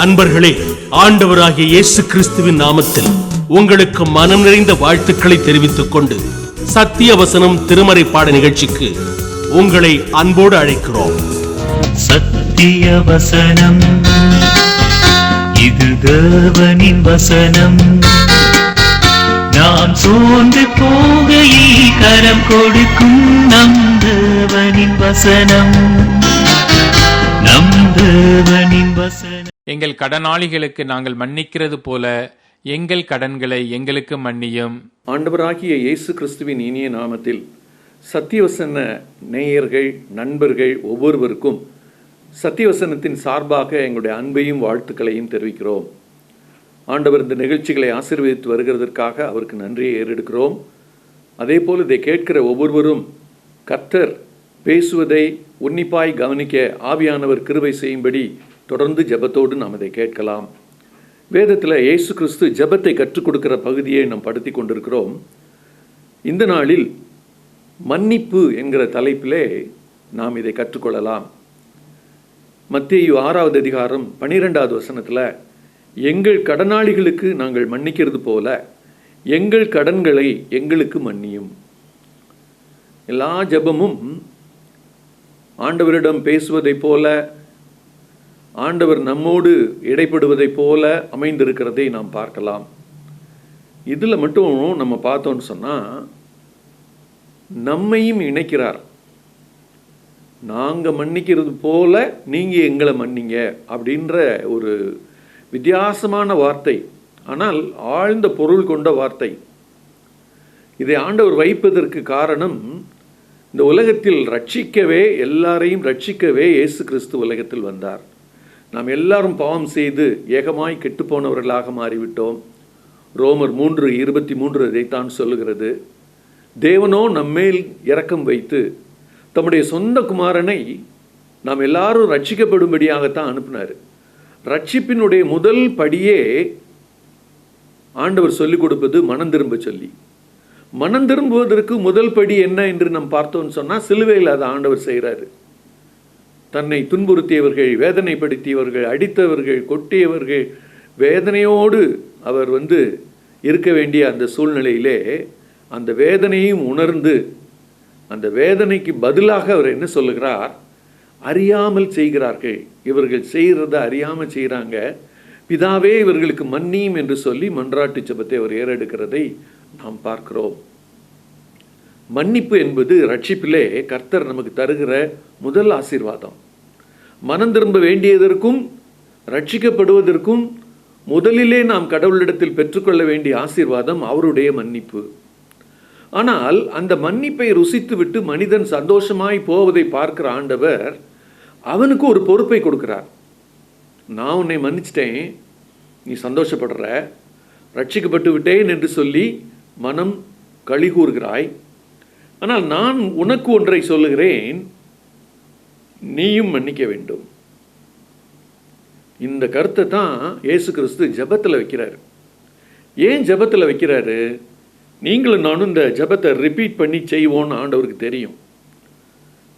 அன்பர்களே, ஆண்டவராகிய இயேசு கிறிஸ்துவின் நாமத்தில் உங்களுக்கு மனம் நிறைந்த வாழ்த்துக்களை தெரிவித்துக் கொண்டு சத்திய வசனம் திருமறை பாட நிகழ்ச்சிக்கு உங்களை அன்போடு அழைக்கிறோம். சத்திய வசனம், இது தேவனின் வசனம். நாம் சோர்ந்து போகையில் கரம் கொடுக்கும் நம் தேவனின் வசனம், நம் தேவனின் வசனம். எங்கள் கடனாளிகளுக்கு நாங்கள் மன்னிக்கிறது போல எங்கள் கடன்களை எங்களுக்கு மன்னியும். ஆண்டவராகிய இயேசு கிறிஸ்துவின் இனிய நாமத்தில் சத்தியவசன நேயர்கள், நண்பர்கள் ஒவ்வொருவருக்கும் சத்தியவசனத்தின் சார்பாக எங்களுடைய அன்பையும் வாழ்த்துக்களையும் தெரிவிக்கிறோம். ஆண்டவர் இந்த நிகழ்ச்சிகளை ஆசீர்வதித்து வருகிறதற்காக அவருக்கு நன்றியை ஏறெடுக்கிறோம். அதே போல் இதை கேட்கிற ஒவ்வொருவரும் கர்த்தர் பேசுவதை உன்னிப்பாய் கவனிக்க ஆவியானவர் கிருபை செய்யும்படி தொடர்ந்து ஜெபத்தோடு நாம் இதை கேட்கலாம். வேதத்தில் இயேசு கிறிஸ்து ஜெபத்தை கற்றுக் கொடுக்கிற பகுதியை நாம் படுத்தி கொண்டிருக்கிறோம். இந்த நாளில் மன்னிப்பு என்கிற தலைப்பிலே நாம் இதை கற்றுக்கொள்ளலாம். மத்தேயு 6வது அதிகாரம் 12வது வசனத்தில், எங்கள் கடனாளிகளுக்கு நாங்கள் மன்னிக்கிறது போல எங்கள் கடன்களை எங்களுக்கு மன்னியும். எல்லா ஜெபமும் ஆண்டவரிடம் பேசுவதைப் போல, ஆண்டவர் நம்மோடு இடைப்படுவதைப் போல அமைந்திருக்கிறதை நாம் பார்க்கலாம். இதில் மட்டும் நம்ம பார்த்தோன்னு சொன்னால், நம்மையும் இணைக்கிறார். நாங்கள் மன்னிக்கிறது போல நீங்கள் எங்களை மன்னிங்க அப்படின்ற ஒரு வித்தியாசமான வார்த்தை, ஆனால் ஆழ்ந்த பொருள் கொண்ட வார்த்தை. இதை ஆண்டவர் வைப்பதற்கு காரணம், இந்த உலகத்தில் ரட்சிக்கவே, எல்லாரையும் ரட்சிக்கவே இயேசு கிறிஸ்து உலகத்தில் வந்தார். நாம் எல்லாரும் பாவம் செய்து ஏகமாய் கெட்டுப்போனவர்களாக மாறிவிட்டோம். ரோமர் 3:23 இதைத்தான் சொல்லுகிறது. தேவனோ நம்மேல் இரக்கம் வைத்து தம்முடைய சொந்த குமாரனை நாம் எல்லாரும் ரட்சிக்கப்படும்படியாகத்தான் அனுப்பினார். ரட்சிப்பினுடைய முதல் படியே ஆண்டவர் சொல்லிக் கொடுப்பது மனம் திரும்ப சொல்லி. மனம் திரும்புவதற்கு முதல் படி என்ன என்று நாம் பார்த்தோம்னு சொன்னால், சிலுவையில் அதை ஆண்டவர் செய்கிறாரு. தன்னை துன்புறுத்தியவர்கள், வேதனைப்படுத்தியவர்கள், அடித்தவர்கள், கொட்டியவர்கள், வேதனையோடு அவர் இருக்க வேண்டிய அந்த சூழ்நிலையிலே அந்த வேதனையும் உணர்ந்து, அந்த வேதனைக்கு பதிலாக அவர் என்ன சொல்லுகிறார்? அறியாமல் செய்கிறார்கள், இவர்கள் செய்கிறத அறியாமல் செய்கிறாங்க, பிதாவே இவர்களுக்கு மன்னியும் என்று சொல்லி மன்றாட்டு ஜெபத்தை அவர் ஏறெடுக்கிறதை நாம் பார்க்கிறோம். மன்னிப்பு என்பது ரட்சிப்பிலே கர்த்தர் நமக்கு தருகிற முதல் ஆசீர்வாதம். மனம் திரும்ப வேண்டியதற்கும் ரட்சிக்கப்படுவதற்கும் முதலிலே நாம் கடவுளிடத்தில் பெற்றுக்கொள்ள வேண்டிய ஆசீர்வாதம் அவருடைய மன்னிப்பு. ஆனால் அந்த மன்னிப்பை ருசித்து விட்டு மனிதன் சந்தோஷமாய் போவதை பார்க்கிற ஆண்டவர் அவனுக்கு ஒரு பொறுப்பை கொடுக்கிறார். நான் உன்னை மன்னிச்சிட்டேன், நீ சந்தோஷப்படுற, ரட்சிக்கப்பட்டு விட்டேன் என்று சொல்லி மனம் களி கூறுகிறாய். ஆனால் நான் உனக்கு ஒன்றை சொல்லுகிறேன், நீயும் மன்னிக்க வேண்டும். இந்த கருத்தை தான் இயேசு கிறிஸ்து ஜெபத்தில் வைக்கிறார். ஏன் ஜெபத்தில் வைக்கிறாரு? நீங்களும் நானும் இந்த ஜெபத்தை ரிப்பீட் பண்ணி செய்வோம்னு ஆண்டவருக்கு தெரியும்.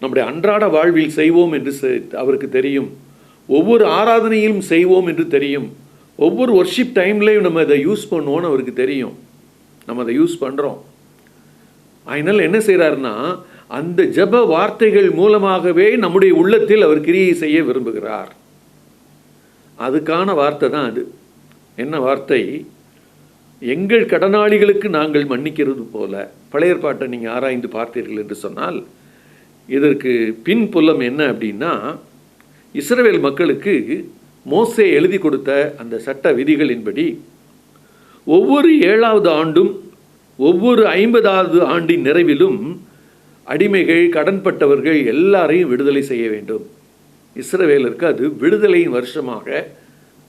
நம்முடைய அன்றாட வாழ்வில் செய்வோம் என்று அவருக்கு தெரியும். ஒவ்வொரு ஆராதனையிலும் செய்வோம் என்று தெரியும். ஒவ்வொரு வர்ஷிப் டைம்லேயும் நம்ம அதை யூஸ் பண்ணுவோன்னு அவருக்கு தெரியும். நம்ம அதை யூஸ் பண்ணுறோம். அதனால் என்ன செய்கிறாருன்னா, அந்த ஜெப வார்த்தைகள் மூலமாகவே நம்முடைய உள்ளத்தில் அவர் கிரியை செய்ய விரும்புகிறார். அதுக்கான வார்த்தை தான் அது. என்ன வார்த்தை? எங்கள் கடனாளிகளுக்கு நாங்கள் மன்னிக்கிறது போல. பழைய ஏற்பாட்டை நீங்கள் ஆராய்ந்து பார்த்தீர்கள் என்று சொன்னால், இதற்கு பின்புலம் என்ன அப்படின்னா, இஸ்ரவேல் மக்களுக்கு மோசே எழுதி கொடுத்த அந்த சட்ட விதிகளின்படி ஒவ்வொரு 7வது ஆண்டும், ஒவ்வொரு 50வது ஆண்டின் நிறைவிலும் அடிமைகள், கடன்பட்டவர்கள் எல்லாரையும் விடுதலை செய்ய வேண்டும். இஸ்ரவேலருக்கு அது விடுதலையின் வருஷமாக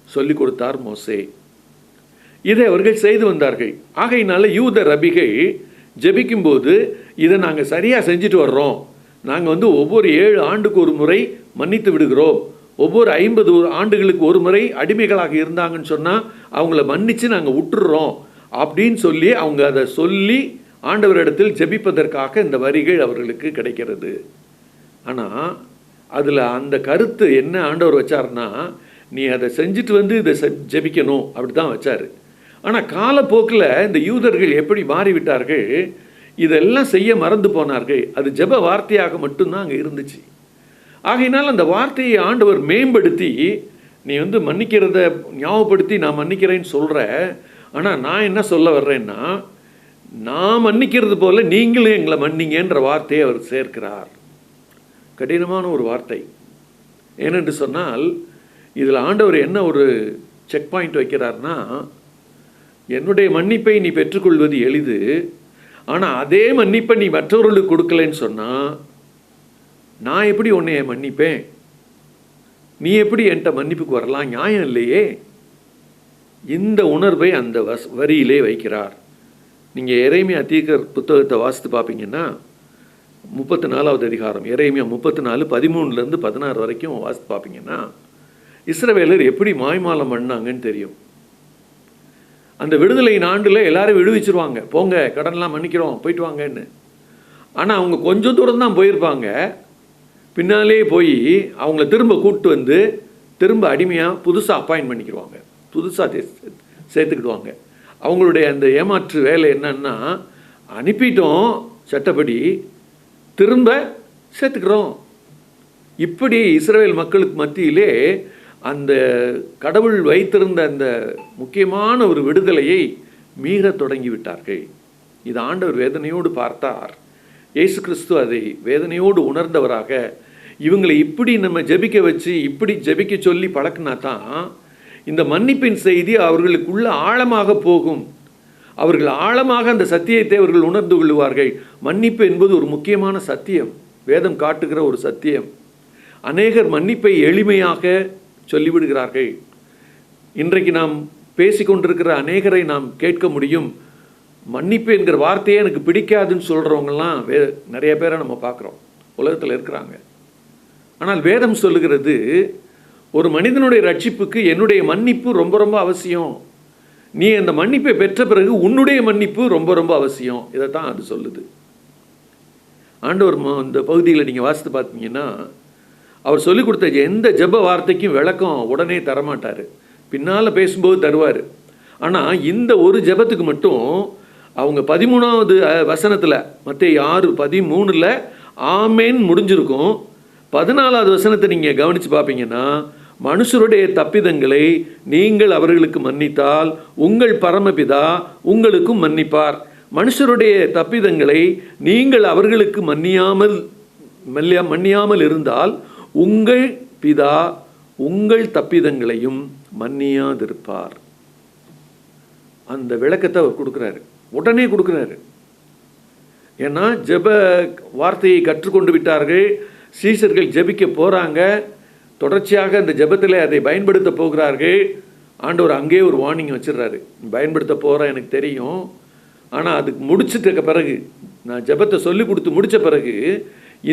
சொல்லிக் கொடுத்தார் மோசே. இதை அவர்கள் செய்து வந்தார்கள். ஆகையினால யூத ரபிகள் ஜெபிக்கும்போது, இதை நாங்கள் சரியாக செஞ்சுட்டு வர்றோம், நாங்கள் ஒவ்வொரு 7 ஆண்டுக்கு ஒரு முறை மன்னித்து விடுகிறோம், ஒவ்வொரு 50 ஆண்டுகளுக்கு ஒரு முறை அடிமைகளாக இருந்தாங்கன்னு சொன்னால் அவங்கள மன்னித்து நாங்கள் விட்டுடுறோம் அப்படின்னு சொல்லி அவங்க அதை சொல்லி ஆண்டவரிடத்தில் ஜெபிப்பதற்காக இந்த வரிகள் அவர்களுக்கு கிடைக்கிறது. ஆனால் அதில் அந்த கருத்து என்ன ஆண்டவர் வச்சார்னா, நீ அதை செஞ்சுட்டு வந்து இதை ஜெபிக்கணும் அப்படி தான் வச்சார். ஆனால் காலப்போக்கில் இந்த யூதர்கள் எப்படி மாறிவிட்டார்கள், இதெல்லாம் செய்ய மறந்து போனார்கள். அது ஜெப வார்த்தையாக மட்டும்தான் அங்கே இருந்துச்சு. ஆகையினால் அந்த வார்த்தையை ஆண்டவர் மேம்படுத்தி, நீ வந்து மன்னிக்கிறத ஞாபகப்படுத்தி நான் மன்னிக்கிறேன்னு சொல்கிற, ஆனால் நான் என்ன சொல்ல வர்றேன்னா, நான் மன்னிக்கிறது போல நீங்களும் எங்களை மன்னிங்கன்ற வார்த்தையை அவர் சேர்க்கிறார். கடினமான ஒரு வார்த்தை. ஏனென்று சொன்னால் இதில் ஆண்டவர் என்ன ஒரு செக் பாயிண்ட் வைக்கிறார்னா, என்னுடைய மன்னிப்பை நீ பெற்றுக்கொள்வது எளிது, ஆனால் அதே மன்னிப்பை நீ மற்றவர்களுக்கு கொடுக்கலன்னு சொன்னால் நான் எப்படி உன்னைய மன்னிப்பேன்? நீ எப்படி என்கிட்ட மன்னிப்புக்கு வரலாம்? நியாயம் இல்லையே. இந்த உணர்வை அந்த வரியிலே வைக்கிறார். நீங்கள் எரேமியா தீர்க்கர் புத்தகத்தை வாசித்து பார்ப்பீங்கன்னா 34வது அதிகாரம், எரேமியா 34 13லேருந்து 16 வரைக்கும் வாசித்து பார்ப்பீங்கன்னா இஸ்ரவேலர் எப்படி மாய்மாலம் பண்ணாங்கன்னு தெரியும். அந்த விடுதலை ஆண்டில் எல்லாரும் விடுவிச்சிருவாங்க, போங்க கடன்லாம் மன்னிக்கிறோம் போயிட்டு வாங்கன்னு. ஆனால் அவங்க கொஞ்சம் தூரம் தான் போயிருப்பாங்க. பின்னாலே போய் அவங்கள திரும்ப கூப்பிட்டு வந்து திரும்ப அடிமையாக புதுசாக அப்பாயின்ட் பண்ணிக்கிடுவாங்க, புதுசாக சேர்த்துக்கிடுவாங்க. அவங்களுடைய அந்த ஏமாற்று வேலை என்னன்னா, அனுப்பிட்டோம் சட்டப்படி, திரும்ப சேர்த்துக்கிறோம். இப்படி இஸ்ரவேல் மக்களுக்கு மத்தியிலே அந்த கடவுள் வைத்திருந்த அந்த முக்கியமான ஒரு விடுதலையை மீற தொடங்கி விட்டார்கள். இது ஆண்டவர் வேதனையோடு பார்த்தார். இயேசு கிறிஸ்து அதை வேதனையோடு உணர்ந்தவராக, இவங்களை இப்படி நம்ம ஜெபிக்க வச்சு இப்படி ஜெபிக்க சொல்லி பழக்கினா தான் இந்த மன்னிப்பின் செய்தி அவர்களுக்குள்ள ஆழமாக போகும். அவர்கள் ஆழமாக அந்த சத்தியத்தை அவர்கள் உணர்ந்து கொள்வார்கள். மன்னிப்பு என்பது ஒரு முக்கியமான சத்தியம், வேதம் காட்டுகிற ஒரு சத்தியம். அநேகர் மன்னிப்பை எளிமையாக சொல்லிவிடுகிறார்கள். இன்றைக்கு நாம் பேசிக்கொண்டிருக்கிற அநேகரை நாம் கேட்க முடியும், மன்னிப்பு என்கிற வார்த்தையே எனக்கு பிடிக்காதுன்னு சொல்கிறவங்கலாம் நிறைய பேரை நம்ம பார்க்குறோம், உலகத்தில் இருக்கிறாங்க. ஆனால் வேதம் சொல்லுகிறது, ஒரு மனிதனுடைய ரட்சிப்புக்கு என்னுடைய மன்னிப்பு ரொம்ப ரொம்ப அவசியம். நீ அந்த மன்னிப்பை பெற்ற பிறகு உன்னுடைய மன்னிப்பு ரொம்ப ரொம்ப அவசியம். இதைத்தான் அது சொல்லுது. ஆண்டவர் இந்த பகுதியில் நீங்கள் வாசித்து பார்த்தீங்கன்னா, அவர் சொல்லிக் கொடுத்த எந்த ஜெப வார்த்தைக்கும் விளக்கம் உடனே தரமாட்டார், பின்னால் பேசும்போது தருவார். ஆனால் இந்த ஒரு ஜெபத்துக்கு மட்டும் அவங்க 13வது வசனத்தில், மத்தேயு 6:13 ஆமேன் முடிஞ்சிருக்கும். 14வது வசனத்தை நீங்கள் கவனித்து பார்ப்பீங்கன்னா, மனுஷருடைய தப்பிதங்களை நீங்கள் அவர்களுக்கு மன்னித்தால் உங்கள் பரமபிதா உங்களுக்கும் மன்னிப்பார். மனுஷருடைய தப்பிதங்களை நீங்கள் அவர்களுக்கு மன்னியாமல் இருந்தால் உங்கள் பிதா உங்கள் தப்பிதங்களையும் மன்னியாதிருப்பார். அந்த விளக்கத்தை அவர் கொடுக்குறாரு, உடனே கொடுக்குறாரு. ஏன்னா ஜெப வார்த்தையை கற்றுக்கொண்டு விட்டார்கள், சீஷர்கள் ஜெபிக்க போகிறாங்க, தொடர்ச்சியாக அந்த ஜெபத்தில் அதை பயன்படுத்த போகிறார்கள். ஆண்டவர் அங்கே ஒரு வார்னிங் வச்சிடுறாரு, பயன்படுத்த போகிறேன் எனக்கு தெரியும், ஆனால் அதுக்கு முடிச்சிட்ட பிறகு, நான் ஜெபத்தை சொல்லி கொடுத்து முடித்த பிறகு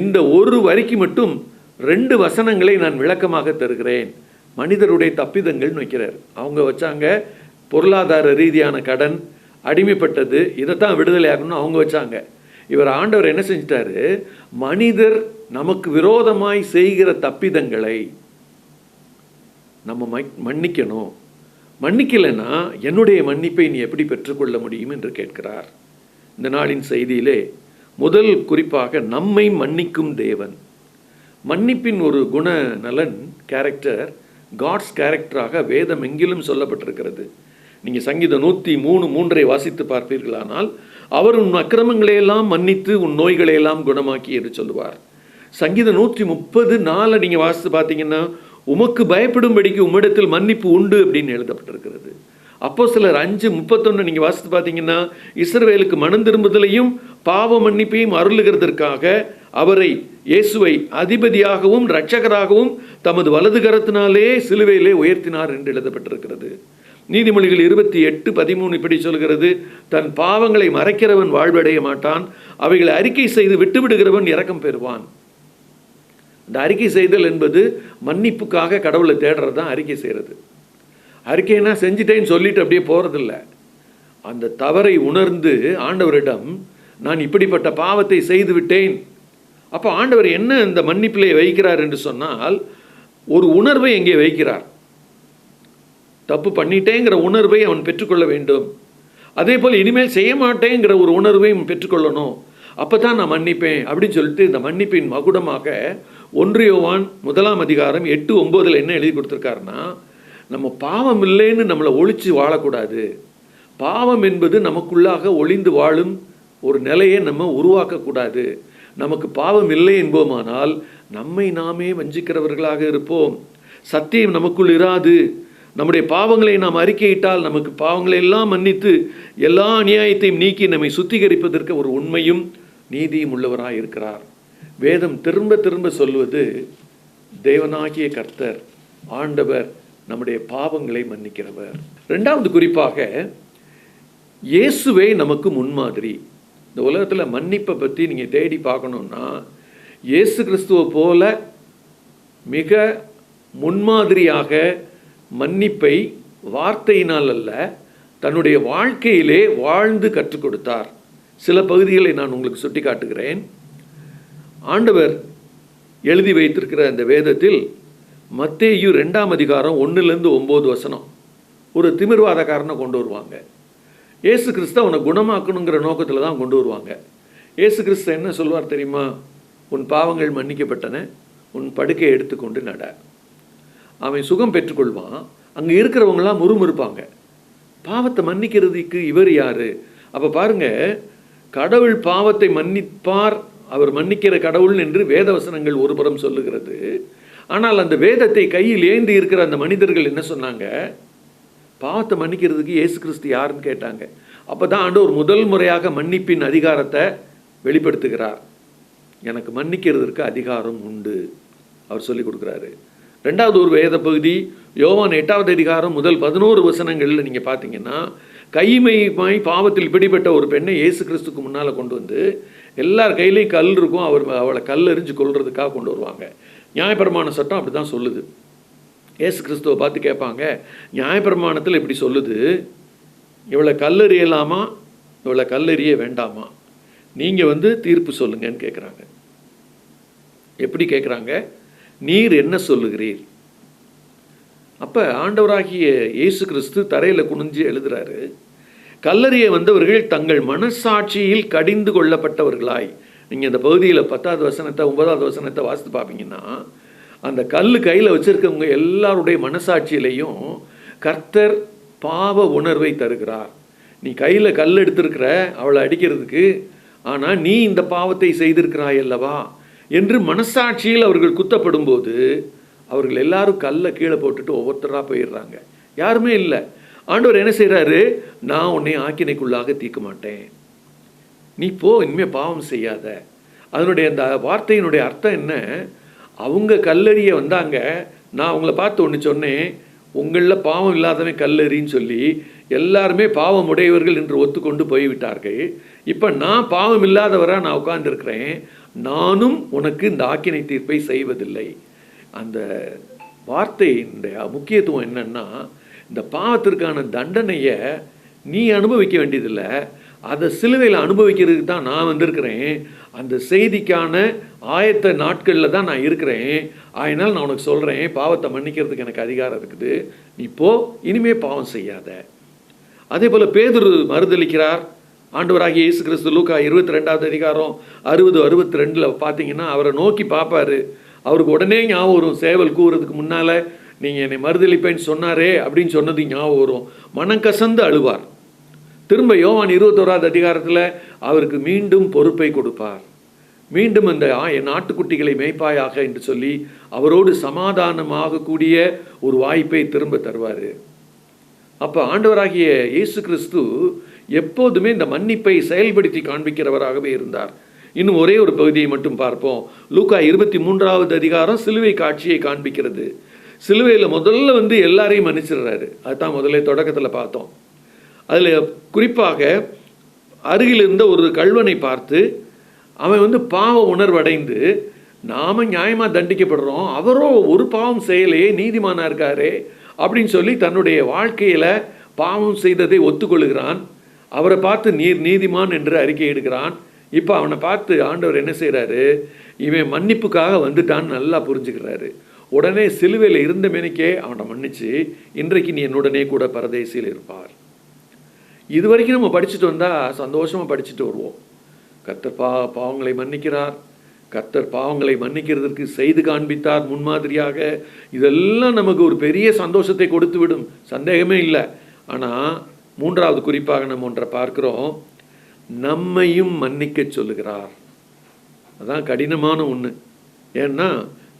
இந்த ஒரு வரிக்கு மட்டும் 2 வசனங்களை நான் விளக்கமாக தருகிறேன். மனிதருடைய தப்பிதங்கள்னு வைக்கிறார். அவங்க வச்சாங்க பொருளாதார ரீதியான கடன், அடிமைப்பட்டது, இதைத்தான் விடுதலை ஆகணும்னு அவங்க வச்சாங்க. இவர் ஆண்டவர் என்ன செஞ்சிட்டாரு, மனிதர் நமக்கு விரோதமாய் செய்கிற தப்பிதங்களை நம்ம மன்னிக்கணும், மன்னிக்கலைன்னா என்னுடைய மன்னிப்பை நீ எப்படி பெற்றுக்கொள்ள முடியும் என்று கேட்கிறார். இந்த நாளின் செய்தியிலே முதல் குறிப்பாக நம்மை மன்னிக்கும் தேவன். மன்னிப்பின் ஒரு குண நலன், கேரக்டர், காட்ஸ் கேரக்டராக வேதம் எங்கிலும் சொல்லப்பட்டிருக்கிறது. நீங்கள் சங்கீதம் 103:3 வாசித்து பார்ப்பீர்களானால், அவர் உன் அக்கிரமங்களையெல்லாம் மன்னித்து உன் நோய்களையெல்லாம் குணமாக்கி என்று சொல்லுவார். சங்கீதம் 130:4 நீங்கள் வாசித்து பார்த்தீங்கன்னா, உமக்கு பயப்படும்படிக்கு உம்மிடத்தில் மன்னிப்பு உண்டு அப்படின்னு எழுதப்பட்டிருக்கிறது. அப்போஸ்தலர் 5:31 நீங்கள் வாசித்து பார்த்தீங்கன்னா, இஸ்ரவேலுக்கு மனம் திரும்புதலையும் பாவ மன்னிப்பையும் அருளுகிறதற்காக அவரை, இயேசுவை அதிபதியாகவும் இரட்சகராகவும் தமது வலது கரத்தினாலே சிலுவையிலே உயர்த்தினார் என்று எழுதப்பட்டிருக்கிறது. நீதிமொழிகள் 28:13 இப்படி சொல்கிறது, தன் பாவங்களை மறைக்கிறவன் வாழ்வடைய மாட்டான், அவைகளை அறிக்கை செய்து விட்டுவிடுகிறவன் இரக்கம் பெறுவான். இந்த அறிக்கை செய்தல் என்பது மன்னிப்புக்காக கடவுளை தேடுறது தான் அறிக்கை செய்கிறது. அறிக்கைன்னா செஞ்சிட்டேன்னு சொல்லிட்டு அப்படியே போகிறதில்ல. அந்த தவறை உணர்ந்து ஆண்டவரிடம், நான் இப்படிப்பட்ட பாவத்தை செய்து விட்டேன், அப்போ ஆண்டவர் என்ன இந்த மன்னிப்பிலே வைக்கிறார் என்று சொன்னால், ஒரு உணர்வை எங்கே வைக்கிறார். தப்பு பண்ணிட்டேங்கிற உணர்வை அவன் பெற்றுக்கொள்ள வேண்டும். அதே போல் இனிமேல் செய்ய மாட்டேங்கிற ஒரு உணர்வையும் பெற்றுக்கொள்ளணும். அப்போ தான் நான் மன்னிப்பேன் அப்படின்னு சொல்லிட்டு இந்த மன்னிப்பின் மகுடமாக 1 யோவான் 1:8-9 என்ன எழுதி கொடுத்துருக்காருன்னா, நம்ம பாவம் இல்லைன்னு நம்மளை ஒழிச்சு வாழக்கூடாது. பாவம் என்பது நமக்குள்ளாக ஒளிந்து வாழும் ஒரு நிலையை நம்ம உருவாக்கக்கூடாது. நமக்கு பாவம் இல்லை என்போமானால் நம்மை நாமே வஞ்சிக்கிறவர்களாக இருப்போம். சத்தியம் நமக்குள் இராது. நம்முடைய பாவங்களை நாம் அறிக்கையிட்டால் நமக்கு பாவங்களை எல்லாம் மன்னித்து எல்லா அநியாயத்தையும் நீக்கி நம்மை சுத்திகரிப்பதற்கு ஒரு உண்மையும் நீதியும் உள்ளவராக இருக்கிறார். வேதம் திரும்ப திரும்ப சொல்வது, தேவனாகிய கர்த்தர் ஆண்டவர் நம்முடைய பாவங்களை மன்னிக்கிறவர். 2வது குறிப்பாக, இயேசுவே நமக்கு முன்மாதிரி. இந்த உலகத்தில் மன்னிப்பை பற்றி நீங்கள் தேடி பார்க்கணுன்னா, இயேசு கிறிஸ்துவை போல மிக முன்மாதிரியாக மன்னிப்பை வார்த்தையினால் அல்ல, தன்னுடைய வாழ்க்கையிலே வாழ்ந்து கற்றுக் கொடுத்தார். சில பகுதிகளை நான் உங்களுக்கு சுட்டி காட்டுகிறேன். ஆண்டவர் எழுதி வைத்திருக்கிற அந்த வேதத்தில் மத்தேயு 2:1-9 ஒரு திமிர்வாதக்காரனை கொண்டு வருவாங்க. இயேசு கிறிஸ்து அவனை குணமாக்கணுங்கிற நோக்கத்தில் தான் கொண்டு வருவாங்க. இயேசு கிறிஸ்து என்ன சொல்வார் தெரியுமா? உன் பாவங்கள் மன்னிக்கப்பட்டன, உன் படுக்கையை எடுத்துக்கொண்டு நட. அவன் சுகம் பெற்றுக்கொள்வான். அங்கே இருக்கிறவங்களாம் முறுமுறுப்பாங்க, பாவத்தை மன்னிக்கிறதுக்கு இவர் யாரு? அப்போ பாருங்க, கடவுள் பாவத்தை மன்னிப்பார், அவர் மன்னிக்கிற கடவுள் என்று வேதவசனங்கள் ஒரு புறம் சொல்லுகிறது. ஆனால் அந்த வேதத்தை கையில் ஏந்தி இருக்கிற அந்த மனிதர்கள் என்ன சொன்னாங்க? பாவத்தை மன்னிக்கிறதுக்கு இயேசு கிறிஸ்து யாருன்னு கேட்டாங்க. அப்போ தான் ஆண்டவர் முதல் முறையாக மன்னிப்பின் அதிகாரத்தை வெளிப்படுத்துகிறார். எனக்கு மன்னிக்கிறதுக்கு அதிகாரம் உண்டு அவர் சொல்லி கொடுக்குறாரு. 2வது ஒரு வேத பகுதி யோவான் 8வது அதிகாரம் முதல் 11 வசனங்களில் நீங்கள் பார்த்தீங்கன்னா, கைமையுமாய் பாவத்தில் பிடிபட்ட ஒரு பெண்ணை இயேசு கிறிஸ்துக்கு முன்னால் கொண்டு வந்து எல்லார் கையிலையும் கல் இருக்கும், அவளை கல் எறிஞ்சு கொள்றதுக்காக கொண்டு வருவாங்க. நியாயப்பிரமாண சட்டம் அப்படி தான் சொல்லுது. இயேசு கிறிஸ்துவை பார்த்து கேட்பாங்க, நியாயப்பிரமாணத்தில் இப்படி சொல்லுது, இவளை கல்லெறியலாமா இவளை கல்லெறிய வேண்டாமா, நீங்கள் தீர்ப்பு சொல்லுங்கன்னு கேட்குறாங்க. எப்படி கேட்குறாங்க? நீர் என்ன சொல்லுகிறீர்? அப்போ ஆண்டவராகிய இயேசு கிறிஸ்து தரையில் குனிஞ்சு எழுதுறாரு, கல்லறிய வந்தவர்கள் தங்கள் மனசாட்சியில் கடிந்து கொள்ளப்பட்டவர்களாய். நீங்கள் இந்த பகுதியில் 10வது வசனத்தை 9வது வசனத்தை வாசித்து பார்ப்பீங்கன்னா, அந்த கல் கையில் வச்சுருக்கவங்க எல்லாருடைய மனசாட்சியிலையும் கர்த்தர் பாவ உணர்வை தருகிறார். நீ கையில் கல் எடுத்திருக்கிற அவளை அடிக்கிறதுக்கு, ஆனால் நீ இந்த பாவத்தை செய்திருக்கிறாய் அல்லவா என்று மனசாட்சியில் அவர்கள் குத்தப்படும் போது அவர்கள் எல்லாரும் கல்லை கீழே போட்டுட்டு ஒவ்வொருத்தராக போயிடுறாங்க. யாருமே இல்லை. ஆண்டவர் என்ன செய்கிறாரு? நான் உன்னை ஆக்கினைக்குள்ளாக தீர்க்க மாட்டேன், நீ போ, இனிமேல் பாவம் செய்யாத. அதனுடைய அந்த வார்த்தையினுடைய அர்த்தம் என்ன? அவங்க கல்லறிய வந்தாங்க, நான் அவங்கள பார்த்து ஒன்று சொன்னேன், உங்களில் பாவம் இல்லாதவன் கல்லறின்னு சொல்லி எல்லாருமே பாவம் உடையவர்கள் என்று ஒத்துக்கொண்டு போய்விட்டார்கள். இப்போ நான் பாவம் இல்லாதவராக நான் உட்கார்ந்துருக்கிறேன், நானும் உனக்கு இந்த ஆக்கினை தீர்ப்பை செய்வதில்லை. அந்த வார்த்தையினுடைய முக்கியத்துவம் என்னன்னா, இந்த பாவத்திற்கான தண்டனையை நீ அனுபவிக்க வேண்டியதில்லை, அதை சிலுவையில் அனுபவிக்கிறதுக்கு தான் நான் வந்திருக்கிறேன். அந்த செய்திக்கான ஆயத்த நாட்களில் தான் நான் இருக்கிறேன். அதனால் நான் உனக்கு சொல்கிறேன், பாவத்தை மன்னிக்கிறதுக்கு எனக்கு அதிகாரம் இருக்குது, நீ போ, இனிமே பாவம் செய்யாத. அதே போல் பேதுரு மறுதளிக்கிறார். ஆண்டவராகிய இயேசு கிறிஸ்து லூக்கா 22வது அதிகாரம் 60-62 பார்த்தீங்கன்னா அவரை நோக்கி பார்ப்பாரு. அவருக்கு உடனே ஞாபகம் வரும், சேவல் கூறுறதுக்கு முன்னால் நீங்கள் என்னை மறுதளிப்பேன்னு சொன்னாரே அப்படின்னு சொன்னது ஞாபகம் வரும். மனம் கசந்து அழுவார். திரும்ப யோவான் 21வது அதிகாரத்தில் அவருக்கு மீண்டும் பொறுப்பை கொடுப்பார். மீண்டும் அந்த என் ஆட்டுக்குட்டிகளை மேய்ப்பாயாக என்று சொல்லி அவரோடு சமாதானமாக கூடிய ஒரு வாய்ப்பை திரும்ப தருவார். அப்போ ஆண்டவராகிய இயேசு கிறிஸ்து எப்போதுமே இந்த மன்னிப்பை செயல்படுத்தி காண்பிக்கிறவராகவே இருந்தார். இன்னும் ஒரே ஒரு பகுதியை மட்டும் பார்ப்போம். லூக்கா 23வது அதிகாரம் சிலுவை காட்சியை காண்பிக்கிறது. சிலுவையில் முதல்ல எல்லாரையும் மன்னிச்சிடுறாரு. அதுதான் முதல்ல தொடக்கத்தில் பார்த்தோம். அதில் குறிப்பாக அருகில் இருந்த ஒரு கள்வனை பார்த்து அவன் பாவ உணர்வடைந்து, நாம் நியாயமாக தண்டிக்கப்படுறோம், அவரோ ஒரு பாவம் செய்யலையே, நீதிமானாக இருக்காரே அப்படின்னு சொல்லி தன்னுடைய வாழ்க்கையில் பாவம் செய்ததை ஒத்துக்கொள்கிறான். அவரை பார்த்து நீர் நீதிமான் என்று அறிக்கை எடுக்கிறான். இப்போ அவனை பார்த்து ஆண்டவர் என்ன செய்கிறாரு, இவன் மன்னிப்புக்காக வந்துட்டான்னு நல்லா புரிஞ்சுக்கிறாரு. உடனே சிலுவையில் இருந்த மேனிக்கே அவனை மன்னிச்சு, இன்றைக்கு நீ என்னுடனே கூட பரதேசியில் இருப்பார். இது வரைக்கும் நம்ம படிச்சுட்டு வந்தால் சந்தோஷமாக படிச்சுட்டு வருவோம். கர்த்தர் பாவங்களை மன்னிக்கிறார், கர்த்தர் பாவங்களை மன்னிக்கிறதுக்கு செய்து காண்பித்தார் முன்மாதிரியாக. இதெல்லாம் நமக்கு ஒரு பெரிய சந்தோஷத்தை கொடுத்து விடும், சந்தேகமே இல்லை. ஆனால் மூன்றாவது குறிப்பாக நம்ம ஒன்றை பார்க்கிறோம், நம்மையும் மன்னிக்க சொல்லுகிறார். அதான் கடினமான ஒன்று. ஏன்னா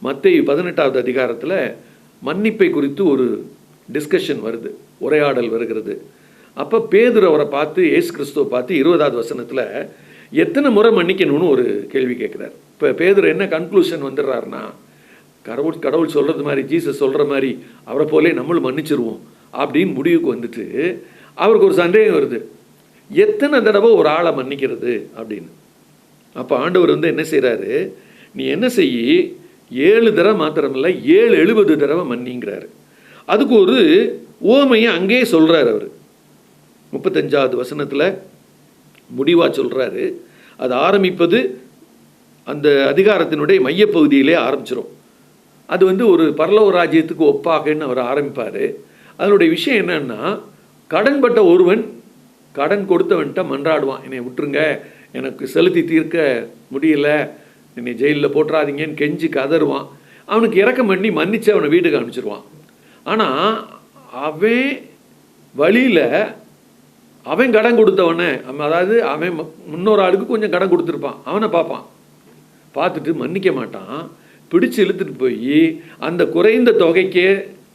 மத்தேயு 18வது அதிகாரத்தில் மன்னிப்பை குறித்து ஒரு டிஸ்கஷன் வருது, உரையாடல் வருகிறது. அப்போ பேதுரு அவரை பார்த்து, இயேசு கிறிஸ்துவை பார்த்து 20வது வசனத்தில் எத்தனை முறை மன்னிக்கணும்னு ஒரு கேள்வி கேட்குறாரு. இப்போ பேதுரு என்ன கன்க்ளூஷன் வந்துடுறாருன்னா, கடவுள் சொல்கிறது மாதிரி, ஜீசஸ் சொல்கிற மாதிரி அவரை போலே நம்மளும் மன்னிச்சிருவோம் அப்படின்னு முடிவுக்கு வந்துட்டு அவருக்கு ஒரு சந்தேகம் வருது, எத்தனை தடவை ஒரு ஆளை மன்னிக்கிறது அப்படின்னு. அப்போ ஆண்டவர் என்ன செய்கிறாரு, நீ என்ன செய்யி 7 தடவை மாத்திரமில்லை 70 தடவை மன்னிங்கிறாரு. அதுக்கு ஒரு ஓமையை அங்கேயே சொல்கிறார் அவர். 35வது வசனத்தில் முடிவாக சொல்கிறாரு. அது ஆரம்பிப்பது அந்த அதிகாரத்தினுடைய மையப்பகுதியிலே ஆரம்பிச்சிடும். அது ஒரு பரலோக ராஜ்யத்துக்கு ஒப்பாகன்னு அவர் ஆரம்பிப்பார். அதனுடைய விஷயம் என்னன்னா, கடன்பட்ட ஒருவன் கடன் கொடுத்தவன்ட்ட மன்றாடுவான், என்னை விட்டுருங்க, எனக்கு செலுத்தி தீர்க்க முடியல, என்னை ஜெயிலில் போட்டுறாதீங்கன்னு கெஞ்சி கதறுவான். அவனுக்கு இறக்கம் பண்ணி மன்னிச்சு அவனை வீட்டுக்கு அனுப்பிச்சிடுவான். ஆனால் அவன் வழியில் அவன் கடன் கொடுத்தவனை, அதாவது அவன் முன்னொரு ஆளுக்கு கொஞ்சம் கடன் கொடுத்துருப்பான், அவனை பார்ப்பான். பார்த்துட்டு மன்னிக்க மாட்டான், பிடிச்சு இழுத்துட்டு போய் அந்த குறைந்த தொகைக்கே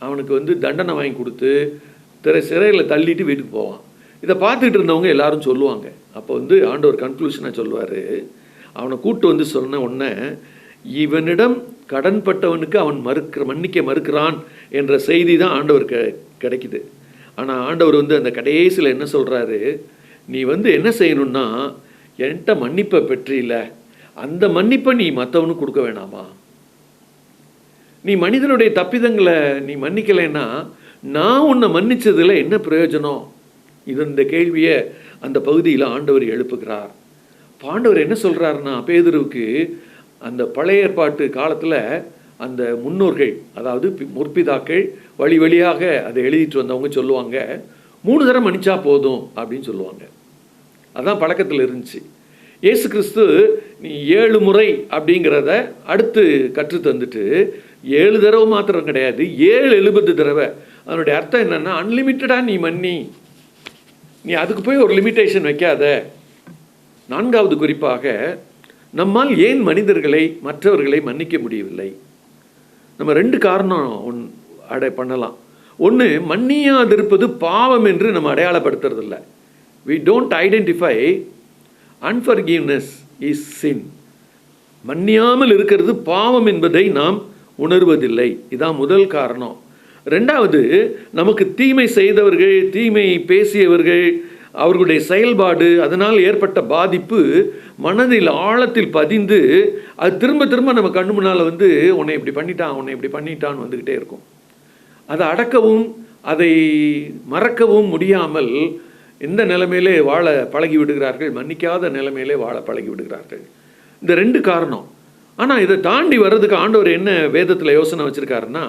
அவனுக்கு தண்டனை வாங்கி கொடுத்து சிறையில் தள்ளிட்டு வீட்டுக்கு போவான். இதை பார்த்துக்கிட்டு இருந்தவங்க எல்லாரும் சொல்லுவாங்க. அப்போ ஆண்டவர் கன்க்ளூஷனாக சொல்லுவார், அவனை கூப்பிட்டு சொன்ன உடனே, இவனிடம் கடன்பட்டவனுக்கு அவன் மன்னிக்க மறுக்கிறான் என்ற செய்தி தான் ஆண்டவர் கிடைக்குது. ஆனால் ஆண்டவர் அந்த கடைசியில் என்ன சொல்கிறாரு, நீ என்ன செய்யணும்னா, என்கிட்ட மன்னிப்பை பெற்றில்ல, அந்த மன்னிப்பை நீ மற்றவனுக்கு கொடுக்க வேணாமா? நீ மனிதனுடைய தப்பிதங்களை நீ மன்னிக்கலைன்னா நான் உன்னை மன்னிச்சதில் என்ன பிரயோஜனம்? இந்த கேள்வியை அந்த பகுதியில் ஆண்டவர் எழுப்புகிறார். ஆண்டவர் என்ன சொல்கிறாருன்னா, பேதுருவுக்கு அந்த பழைய ஏற்பாட்டு காலத்தில் அந்த முன்னோர்கள், அதாவது முற்பிதாக்கள் வழி வழியாக அதை எழுதிட்டு வந்தவங்க சொல்லுவாங்க, 3 தடவை மன்னிச்சா போதும் அப்படின்னு சொல்லுவாங்க. அதான் பழக்கத்தில் இருந்துச்சு. இயேசு கிறிஸ்து நீ 7 முறை அப்படிங்கிறத அடுத்து கற்று தந்துட்டு 7 தடவை மாத்திரம் கிடையாது, 70 தடவை. அதனுடைய அர்த்தம் என்னன்னா, அன்லிமிட்டடாக நீ மன்னி, நீ அதுக்கு போய் ஒரு லிமிட்டேஷன் வைக்காத. 4வது குறிப்பாக, நம்மால் ஏன் மனிதர்களை மற்றவர்களை மன்னிக்க முடியவில்லை? நம்ம 2 காரணம் பண்ணலாம். ஒன்று, மன்னியாதிருப்பது பாவம் என்று நம்ம அடையாளப்படுத்துறதில்ல. we don't identify unforgiveness is sin. மன்னியாமல் இருக்கிறது பாவம் என்பதை நாம் உணர்வதில்லை. இதான் முதல் காரணம். 2வது, நமக்கு தீமை செய்தவர்கள், தீமை பேசியவர்கள், அவர்களுடைய செயல்பாடு, அதனால் ஏற்பட்ட பாதிப்பு மனதில் ஆழத்தில் பதிந்து அது திரும்ப திரும்ப நம்ம கண்ணு முன்னால் உன்னை இப்படி பண்ணிட்டான், உன்னை இப்படி பண்ணிட்டான்னு வந்துக்கிட்டே இருக்கும். அதை அடக்கவும் அதை மறக்கவும் முடியாமல் எந்த நிலைமையிலே வாழ பழகி விடுகிறார்கள், மன்னிக்காத நிலைமையிலே வாழ பழகி விடுகிறார்கள். இந்த 2 காரணம். ஆனால் இதை தாண்டி வர்றதுக்கு ஆண்டவர் என்ன வேதத்தில் யோசனை வச்சுருக்காருன்னா,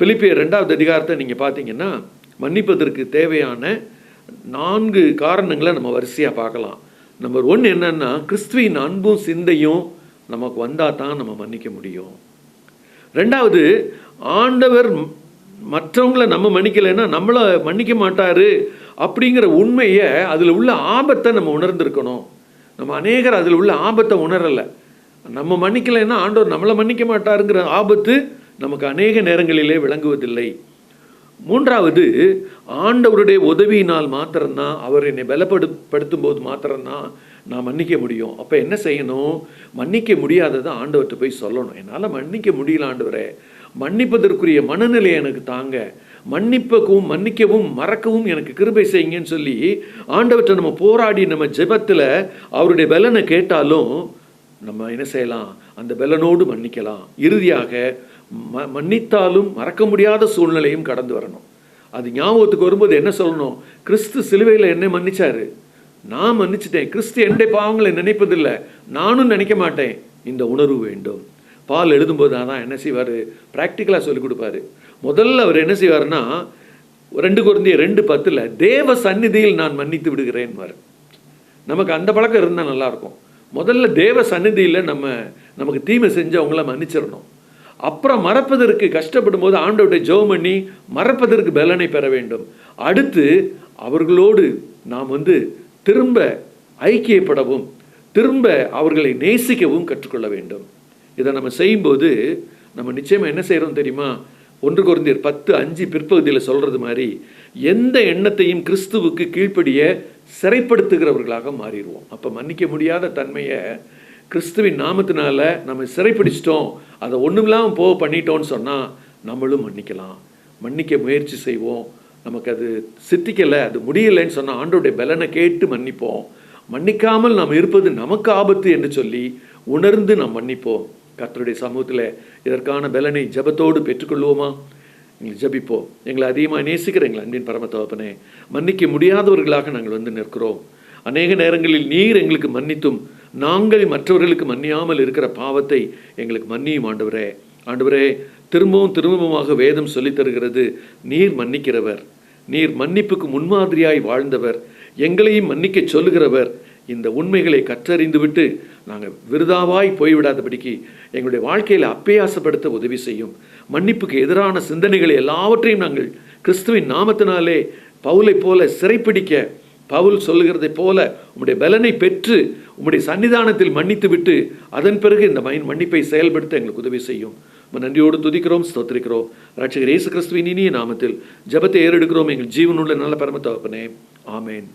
பிலிப்பியர் 2வது அதிகாரத்தை நீங்கள் பார்த்தீங்கன்னா மன்னிப்பதற்கு தேவையான 4 காரணங்களை நம்ம வரிசையாக பார்க்கலாம். நம்பர் 1 என்னன்னா, கிறிஸ்துவின் அன்பும் சிந்தையும் நமக்கு வந்தால் தான் நம்ம மன்னிக்க முடியும். 2வது, ஆண்டவர் மற்றவங்களை நம்ம மன்னிக்கலைன்னா நம்மளை மன்னிக்க மாட்டார் அப்படிங்கிற உண்மையை, அதில் உள்ள ஆபத்தை நம்ம உணர்ந்திருக்கணும். நம்ம அநேகர் அதில் உள்ள ஆபத்தை உணரலை. நம்ம மன்னிக்கலைன்னா ஆண்டவர் நம்மளை மன்னிக்க மாட்டாருங்கிற ஆபத்து நமக்கு அநேக நேரங்களிலே விளங்குவதில்லை. 3வது, ஆண்டவருடைய உதவியினால் மாத்திரம்தான், அவர் என்னை பலப்படுத்தும் போது மாத்திரம்தான் நான் மன்னிக்க முடியும். அப்போ என்ன செய்யணும்? மன்னிக்க முடியாததை ஆண்டவர்கிட்ட போய் சொல்லணும். என்னால் மன்னிக்க முடியல ஆண்டவரே, மன்னிப்பதற்குரிய மனநிலை எனக்கு தாங்க, மன்னிக்கவும் மறக்கவும் எனக்கு கிருபை செய்யுங்கன்னு சொல்லி ஆண்டவர்கிட்ட நம்ம போராடி நம்ம ஜெபத்தில் அவருடைய பலனை கேட்டாலும் நம்ம என்ன செய்யலாம்? அந்த பலனோடு மன்னிக்கலாம். இறுதியாக மன்னித்தாலும் மறக்க முடியாத சூழ்நிலையும் கடந்து வரணும். அது ஞாபகத்துக்கு வரும்போது என்ன சொல்லணும்? கிறிஸ்து சிலுவையில் என்ன மன்னிச்சாரு? நான் மன்னிச்சிட்டேன், கிறிஸ்து என்னுடைய பாவங்களை நினைப்பதில்லை, நானும் நினைக்க மாட்டேன். இந்த உணர்வு வேண்டும். பால் எழுதும்போது அதான் என்ன செய்வார், ப்ராக்டிக்கலாக சொல்லிக் கொடுப்பாரு. முதல்ல அவர் என்ன செய்வார்னா 2 கொரிந்தியர் 2:10 தேவ சந்நிதியில் நான் மன்னித்து விடுகிறேன். நமக்கு அந்த பழக்கம் இருந்தால் நல்லாயிருக்கும். முதல்ல தேவ சந்நிதியில் நமக்கு தீமை செஞ்சவங்கள மன்னிச்சிடணும். அப்புறம் மறப்பதற்கு கஷ்டப்படும் போது ஆண்டவருடைய ஜெபம் பண்ணி மறப்பதற்கு பலனை பெற வேண்டும். அடுத்து அவர்களோடு நாம் திரும்ப ஐக்கியப்படவும் திரும்ப அவர்களை நேசிக்கவும் கற்றுக்கொள்ள வேண்டும். இதை நம்ம செய்யும்போது நம்ம நிச்சயமாக என்ன செய்கிறோம் தெரியுமா? 1 கொரிந்தியர் 10:5 பிற்பகுதியில் சொல்கிறது மாதிரி எந்த எண்ணத்தையும் கிறிஸ்துவுக்கு கீழ்ப்படிய சிறைப்படுத்துகிறவர்களாக மாறிடுவோம். அப்போ மன்னிக்க முடியாத தன்மையை கிறிஸ்துவின் நாமத்தினால நம்ம சிறைப்பிடிச்சிட்டோம், அதை ஒன்றுமில்லாமல் பண்ணிட்டோம்னு சொன்னால் நம்மளும் மன்னிக்கலாம். மன்னிக்க முயற்சி செய்வோம். நமக்கு அது சித்திக்கலை, அது முடியலைன்னு சொன்னால் ஆண்டோடைய பலனை கேட்டு மன்னிப்போம். மன்னிக்காமல் நாம் இருப்பது நமக்கு ஆபத்து என்று சொல்லி உணர்ந்து நாம் மன்னிப்போம். கர்த்தருடைய சமூகத்தில் இதற்கான பலனை ஜெபத்தோடு பெற்றுக்கொள்வோமா? எங்களை ஜெபிப்போம். எங்களை அதிகமாக நேசிக்கிற எங்கள் அன்பின் பரம தகப்பனே, மன்னிக்க முடியாதவர்களாக நாங்கள் நிற்கிறோம். அநேக நேரங்களில் நீர் எங்களுக்கு மன்னித்தும் நாங்கள் மற்றவர்களுக்கு மன்னியாமல் இருக்கிற பாவத்தை எங்களுக்கு மன்னியும் ஆண்டவரே. ஆண்டவரே, திரும்பவுமாக வேதம் சொல்லித் தருகிறது, நீர் மன்னிக்கிறவர், நீர் மன்னிப்புக்கு முன்மாதிரியாய் வாழ்ந்தவர், எங்களையும் மன்னிக்க சொல்லுகிறவர். இந்த உண்மைகளை கற்றறிந்து விட்டு நாங்கள் விருதாவாய் போய்விடாதபடிக்கு எங்களுடைய வாழ்க்கையில் அப்பேயாசப்படுத்த உதவி செய்யும். மன்னிப்புக்கு எதிரான சிந்தனைகளை எல்லாவற்றையும் நாங்கள் கிறிஸ்துவின் நாமத்தினாலே பவுலை போல சிறைப்பிடிக்க, பவுல் சொல்லுகிறதை போல உம்முடைய பலனை பெற்று உம்முடைய சன்னிதானத்தில் மன்னித்து விட்டு அதன் பிறகு இந்த மன்னிப்பை செயல்படுத்த எங்களுக்கு உதவி செய்யும். நன்றியோடு துதிக்கிறோம், ஸ்தோத்திரிக்கிறோம். ரட்சகர் இயேசு கிறிஸ்துவின் இனிய நாமத்தில் ஜெபத்தை ஏறெடுக்கிறோம் எங்கள் ஜீவனுள்ள நல்ல பரம தகப்பனே. ஆமேன்.